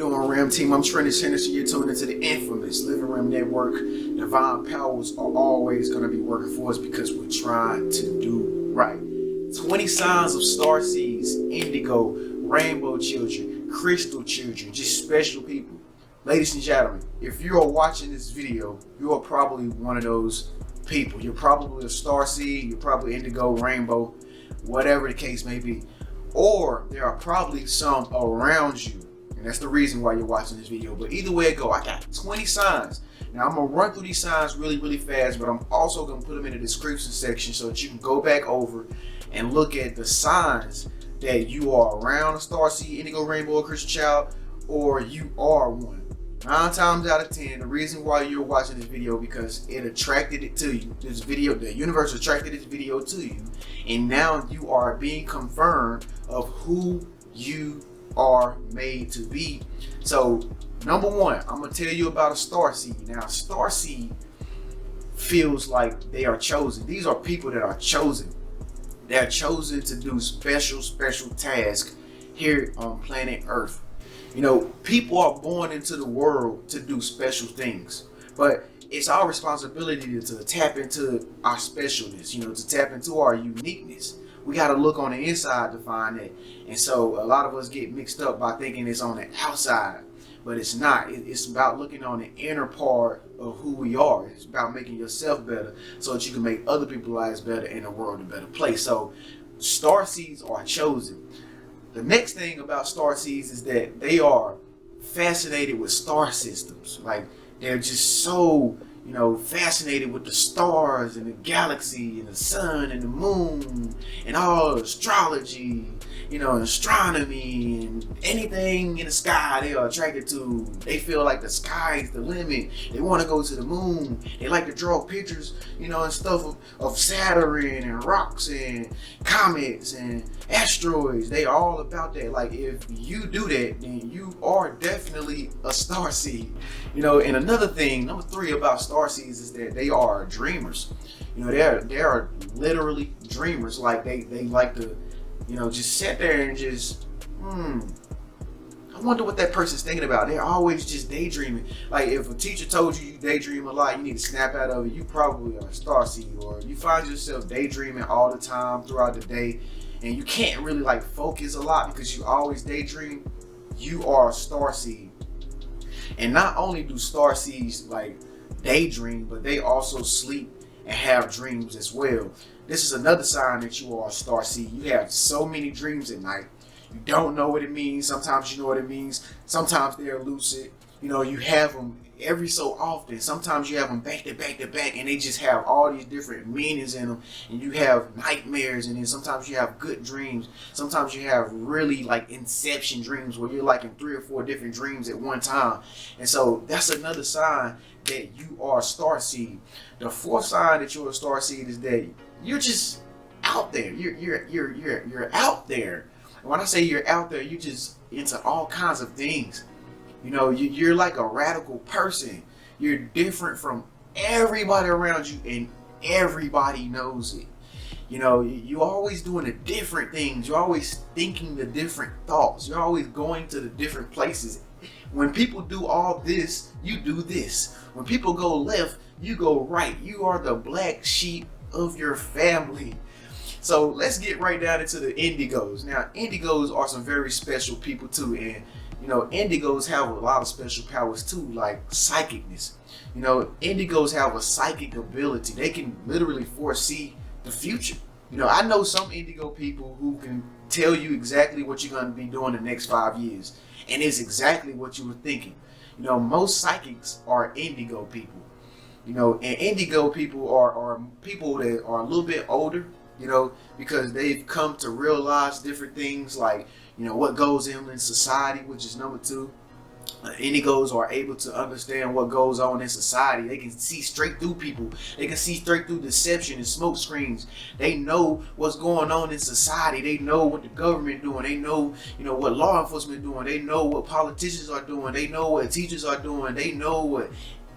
doing, Ram Team? I'm Trent Henderson. You're tuned into the infamous Living Ram Network. Divine powers are always going to be working for us because we're trying to do right. 20 signs of star seeds, indigo, rainbow children, crystal children, just special people. Ladies and gentlemen, if you are watching this video, you are probably one of those people. You're probably a star seed, you're probably indigo, rainbow, whatever the case may be. Or there are probably some around you. And that's the reason why you're watching this video. But either way it go, I got 20 signs. Now I'm gonna run through these signs really fast, but I'm also gonna put them in the description section so that you can go back over and look at the signs that you are around a starseed, indigo, rainbow, or crystal child, or you are one. 9 times out of 10, the reason why you're watching this video because it attracted it to you. This video, the universe attracted this video to you, and now you are being confirmed of who you are made to be. So number one, I'm gonna tell you about a starseed. Now, starseed feels like they are chosen. These are people that are chosen. They're chosen to do special tasks here on planet Earth. You know, people are born into the world to do special things, but it's our responsibility to tap into our specialness, you know, to tap into our uniqueness. We got to look on the inside to find it. And so a lot of us get mixed up by thinking it's on the outside, but it's not. It's about looking on the inner part of who we are. It's about making yourself better so that you can make other people's lives better and the world a better place. So starseeds are chosen. The next thing about starseeds is that they are fascinated with star systems. Like, they're just so, you know, fascinated with the stars and the galaxy and the sun and the moon and all astrology, you know, and astronomy and anything in the sky they are attracted to. They feel like the sky is the limit. They want to go to the moon. They like to draw pictures, you know, and stuff of Saturn and rocks and comets and asteroids. They are all about that. Like, if you do that, then you are definitely a starseed. You know, and another thing, number 3 about starseeds is that they are dreamers. You know, they are literally dreamers. Like, they like to, you know, just sit there and just, I wonder what that person's thinking about. They're always just daydreaming. Like, if a teacher told you daydream a lot, you need to snap out of it. You probably are a starseed, or you find yourself daydreaming all the time throughout the day, and you can't really like focus a lot because you always daydream. You are a starseed. And not only do starseeds like daydream, but they also sleep and have dreams as well. This is another sign that you are a starseed. You have so many dreams at night. You don't know what it means. Sometimes you know what it means. Sometimes they're lucid. You know, you have them every so often. Sometimes you have them back to back, and they just have all these different meanings in them. And you have nightmares, and then sometimes you have good dreams. Sometimes you have really like inception dreams where you're like in 3 or 4 different dreams at one time. And so that's another sign that you are a starseed. The 4th sign that you're a starseed is that you're just out there. You're out there. And when I say you're out there, you're just into all kinds of things. You know, you're like a radical person. You're different from everybody around you, and everybody knows it. You know, you're always doing the different things. You're always thinking the different thoughts. You're always going to the different places. When people do all this, you do this. When people go left, you go right. You are the black sheep of your family. So let's get right down into the indigos. Now, indigos are some very special people too, and you know, indigos have a lot of special powers too, like psychicness. You know, indigos have a psychic ability. They can literally foresee the future. You know, I know some indigo people who can tell you exactly what you're going to be doing the next 5 years, and it's exactly what you were thinking. You know, most psychics are indigo people. You know, and indigo people are people that are a little bit older, you know, because they've come to realize different things like, you know, what goes on in society, which is number 2. Indigos are able to understand what goes on in society. They can see straight through people. They can see straight through deception and smoke screens. They know what's going on in society. They know what the government doing. They know, you know, what law enforcement doing. They know what politicians are doing. They know what teachers are doing. They know what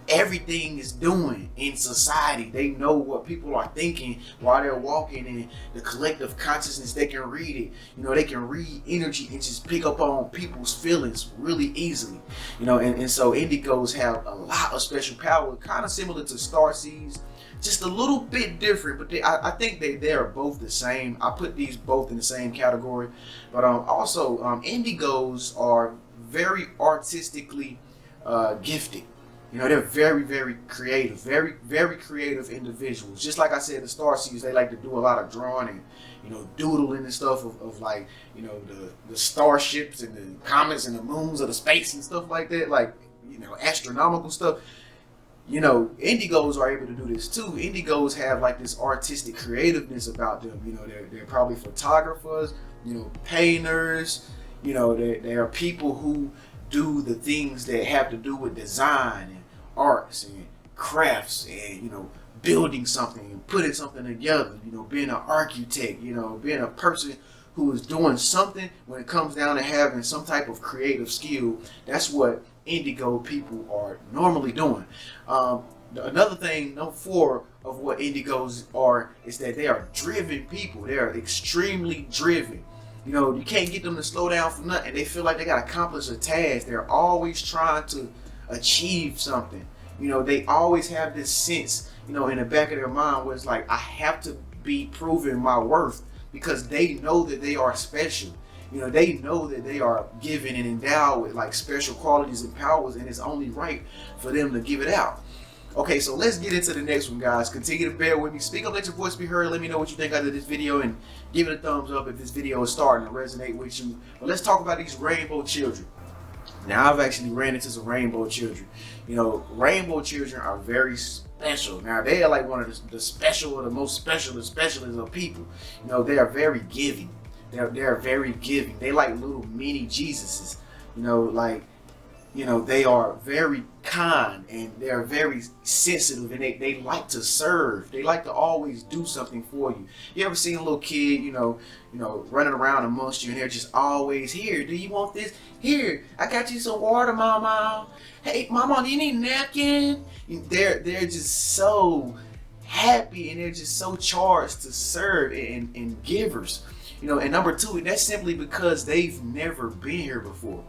everything is doing in society. They know what people are thinking while they're walking in the collective consciousness. They can read it. They can read energy and just pick up on people's feelings really easily. And so indigos have a lot of special power, kind of similar to starseeds, just a little bit different, but I think they are both the same. I put these both in the same category. But also indigos are very artistically gifted. They're very, very creative, very creative individuals. Just like I said, the starseeds, they like to do a lot of drawing and, doodling and stuff of like, the starships and the comets and the moons of the space and stuff like that, like, astronomical stuff. Indigos are able to do this too. Indigos have like this artistic creativeness about them. They're probably photographers, painters, they are people who do the things that have to do with design and arts and crafts and building something and putting something together, being an architect, being a person who is doing something when it comes down to having some type of creative skill. That's what indigo people are normally doing. Another thing, number 4 of what indigos are, is that they are driven people. They are extremely driven. You can't get them to slow down for nothing. They feel like they got to accomplish a task. They're always trying to achieve something. They always have this sense, in the back of their mind where it's like, I have to be proving my worth, because they know that they are special. They know that they are given and endowed with like special qualities and powers, and it's only right for them to give it out. Okay, so let's get into the next one, guys. Continue to bear with me. Speak up, let your voice be heard. Let me know what you think out of this video, and give it a thumbs up if this video is starting to resonate with you. But let's talk about these rainbow children. Now, I've actually ran into some rainbow children. Rainbow children are very special. Now, they are like one of the special, or the most special, the specialist of people. They are very giving. They're very giving. They like little mini Jesuses. They are very kind, and they're very sensitive, and they like to serve. They like to always do something for you. You ever seen a little kid, running around amongst you, and they're just always, here, do you want this? Here, I got you some water, mama. Hey, mama, do you need a napkin? They're just so happy, and they're just so charged to serve and givers. And number 2, that's simply because they've never been here before.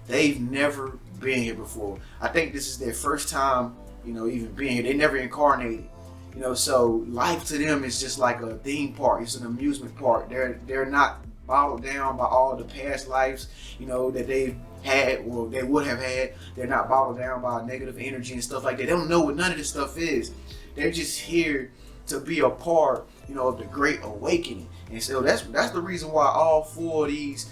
They've never been here before. I think this is their first time, even being here. They never incarnated. So life to them is just like a theme park. It's an amusement park. They're not bottled down by all the past lives, that they've had or they would have had. They're not bottled down by negative energy and stuff like that. They don't know what none of this stuff is. They're just here to be a part, of the Great Awakening. And so that's the reason why all 4 of these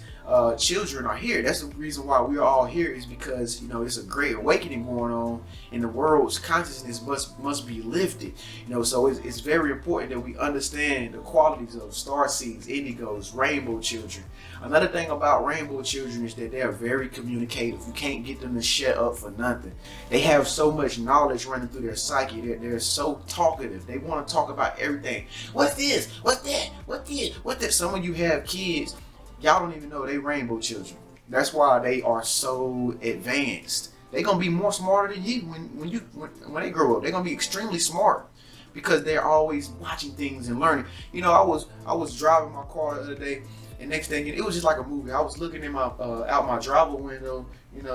children are here. That's the reason why we're all here, is because it's a great awakening going on, and the world's consciousness must be lifted. So it's very important that we understand the qualities of starseeds, indigos, rainbow children. Another thing about rainbow children is that they are very communicative. You can't get them to shut up for nothing. They have so much knowledge running through their psyche. They're so talkative. They want to talk about everything. What's this? What's that? What's this? What's that? Some of you have kids, y'all don't even know they rainbow children. That's why they are so advanced. They're gonna be more smarter than you when they grow up. They're gonna be extremely smart, because they're always watching things and learning. I was driving my car the other day, and next thing it was just like a movie. I was looking in my out my driver window, and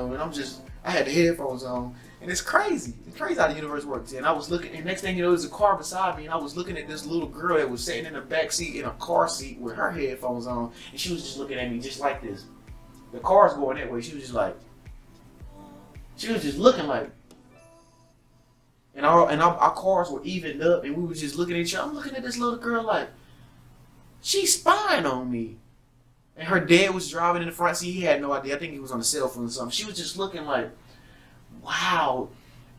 I had the headphones on, and it's crazy. It's crazy how the universe works. And I was looking, and next thing you know, there's a car beside me, and I was looking at this little girl that was sitting in the back seat in a car seat with her headphones on, and she was just looking at me just like this. The car's going that way. She was just looking like. And our cars were evened up, and we were just looking at each other. I'm looking at this little girl like, she's spying on me. And her dad was driving in the front seat. He had no idea. I think he was on the cell phone or something. She was just looking like, wow,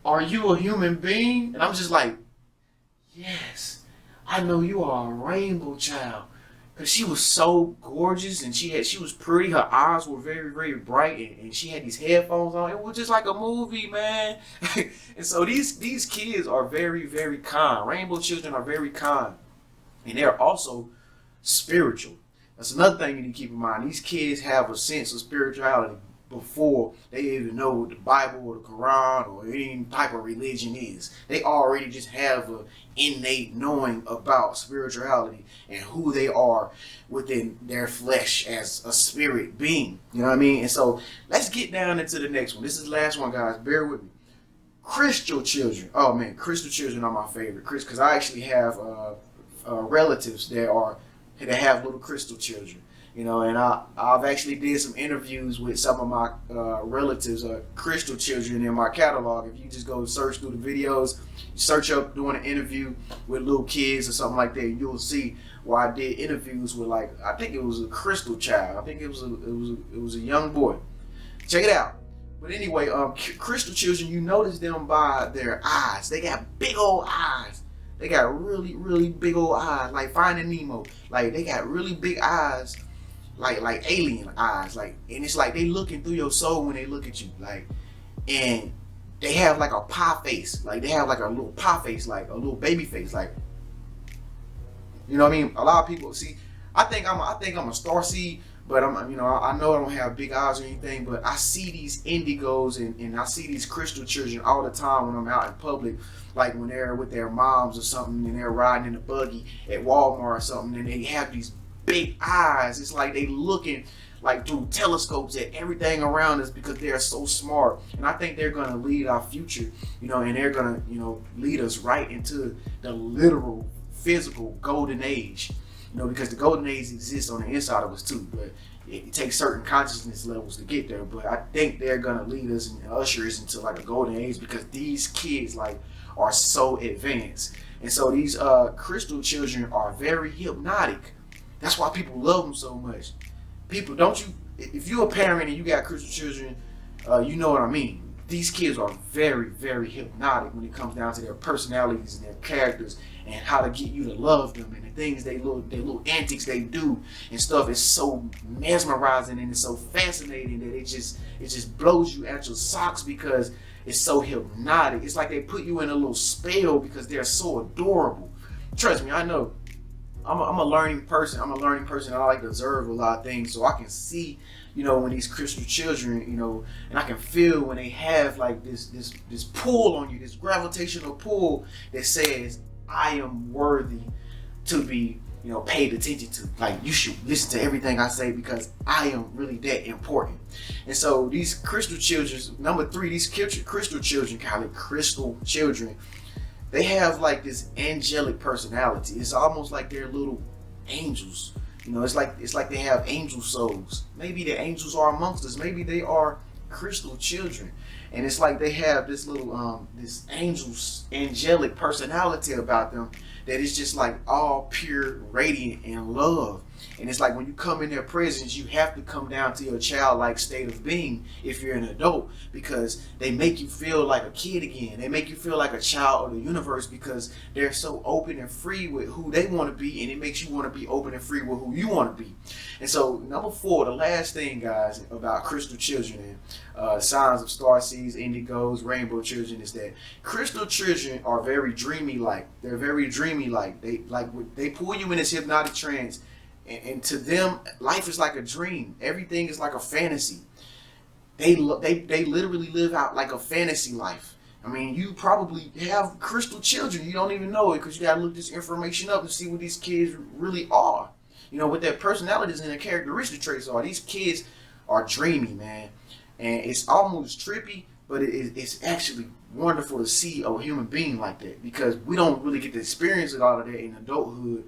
are you a human being? And I'm just like, yes, I know you are a rainbow child. Because she was so gorgeous, and she was pretty. Her eyes were very, very bright, and she had these headphones on. It was just like a movie, man. And so these kids are very, very kind. Rainbow children are very kind. And they're also spiritual. That's another thing you need to keep in mind. These kids have a sense of spirituality before they even know what the Bible or the Quran or any type of religion is. They already just have an innate knowing about spirituality and who they are within their flesh as a spirit being. You know what I mean? And so let's get down into the next one. This is the last one, guys. Bear with me. Crystal children. Oh man, crystal children are my favorite. Because I actually have relatives that have little crystal children. You know, and I've actually did some interviews with some of my relatives, crystal children, in my catalog. If you just go search through the videos, search up doing an interview with little kids or something like that, you'll see where I did interviews with, like, I think it was a crystal child. I think it was a young boy. Check it out. But anyway, crystal children, you notice them by their eyes. They got big old eyes. They got really, really big old eyes, like Finding Nemo. Like, they got really big eyes. Like alien eyes, like, and it's like they looking through your soul when they look at you, like, and they have like a pie face, like they have like a little pie face, like a little baby face, like, you know what I mean? A lot of people see. I think I'm a starseed, but I know I don't have big eyes or anything, but I see these indigos and I see these crystal children all the time when I'm out in public, like when they're with their moms or something and they're riding in a buggy at Walmart or something, and they have these big eyes. It's like they looking like through telescopes at everything around us because they're so smart. And I think they're gonna lead our future, and they're gonna, lead us right into the literal physical golden age. Because the golden age exists on the inside of us too, but it takes certain consciousness levels to get there. But I think they're gonna lead us and usher us into like a golden age because these kids are so advanced. And so these crystal children are very hypnotic. That's why people love them so much. People, if you're a parent and you got crystal children, you know what I mean. These kids are very, very hypnotic when it comes down to their personalities and their characters and how to get you to love them and the things their little antics they do and stuff is so mesmerizing and it's so fascinating that it just blows you out your socks because it's so hypnotic. It's like they put you in a little spell because they're so adorable. Trust me, I know. I'm a learning person. I like to observe a lot of things, so I can see, when these crystal children, and I can feel when they have like this pull on you, this gravitational pull that says, I am worthy to be, paid attention to. Like, you should listen to everything I say because I am really that important. And so these crystal children, number 3, these crystal children, crystal children, they have like this angelic personality. It's almost like they're little angels. It's like they have angel souls. Maybe the angels are amongst us. Maybe they are crystal children. And it's like they have this little this angelic personality about them that is just like all pure radiant and love. And it's like when you come in their presence, you have to come down to your childlike state of being if you're an adult, because they make you feel like a kid again. They make you feel like a child of the universe because they're so open and free with who they want to be, and it makes you want to be open and free with who you want to be. And so number 4, the last thing, guys, about crystal children and signs of starseeds, indigos, rainbow children is that crystal children are very dreamy-like. They're very dreamy-like. They pull you in this hypnotic trance. And to them, life is like a dream. Everything is like a fantasy. They literally live out like a fantasy life. I mean, you probably have crystal children. You don't even know it because you got to look this information up and see what these kids really are. What their personalities and their characteristic traits are. These kids are dreamy, man. And it's almost trippy, but it's actually wonderful to see a human being like that because we don't really get to experience a lot of that in adulthood,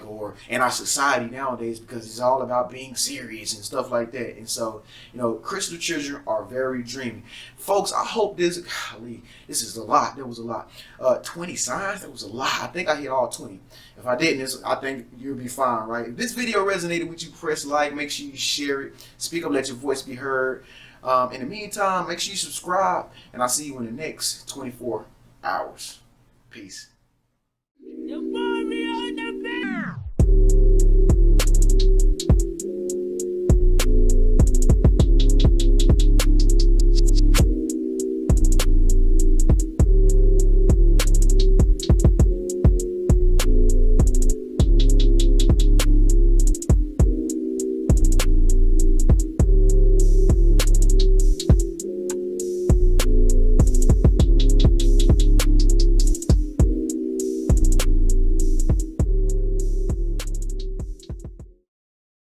or in our society nowadays, because it's all about being serious and stuff like that. And so, crystal children are very dreamy. Folks, I hope this is a lot. There was a lot. 20 signs, that was a lot. I think I hit all 20. If I didn't, I think you'll be fine, right? If this video resonated with you, press like, make sure you share it, speak up, let your voice be heard. In the meantime, make sure you subscribe, and I'll see you in the next 24 hours. Peace.